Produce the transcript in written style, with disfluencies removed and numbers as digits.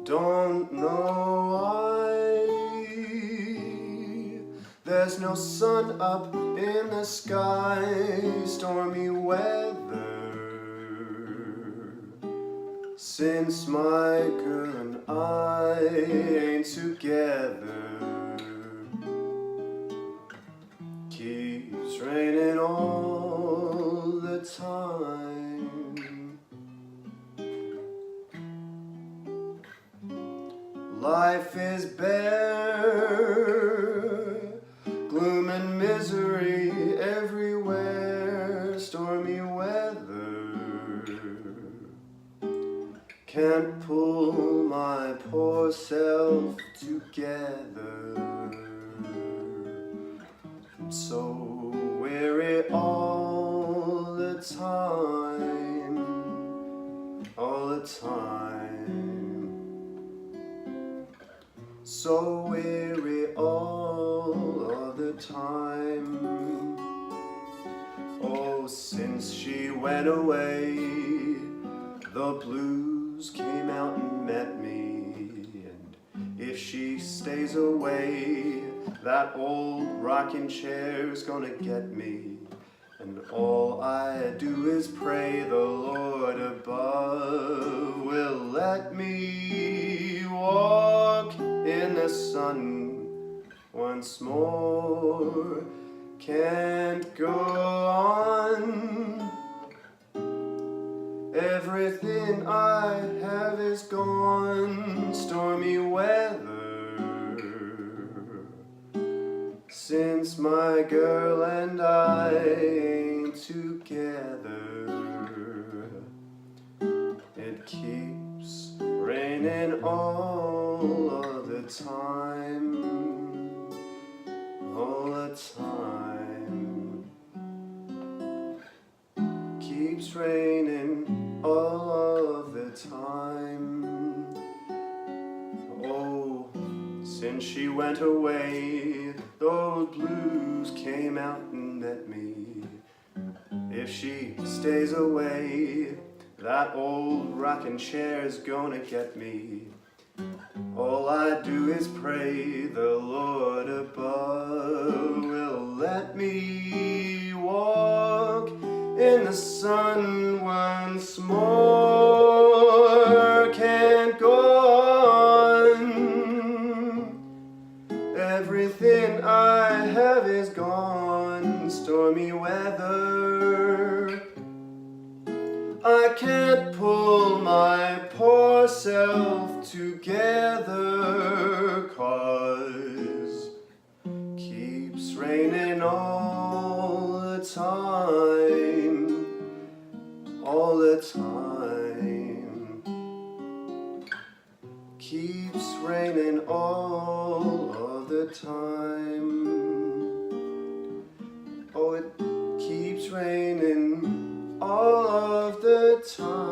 Don't know why there's no sun up in the sky. Stormy weather since my girl and I ain't together. Keeps raining all the time. Life is bare, gloom and misery everywhere. Stormy weather can't pull my poor self together. I'm so weary all the time, all the time. So weary all of the time. Oh, since she went away, the blues came out and met me. And if she stays away, that old rocking chair's gonna get me. And all I do is pray the Lord above will let me walk in the sun once more. Can't go on. Everything I have is gone. Stormy weather since my girl and I ain't together. It keeps raining all of the time, all the time. Keeps raining all of the time. Oh, since she went away, those blues came out and met me. If she stays away, that old rocking chair's gonna get me. All I do is pray the Lord above will let me walk in the sun once more. Can't go on. Everything I have is gone. Stormy weather. I can't pull my poor self together, 'cause keeps raining all the time, all the time. Keeps raining all of the time. Oh, it keeps raining all of the time.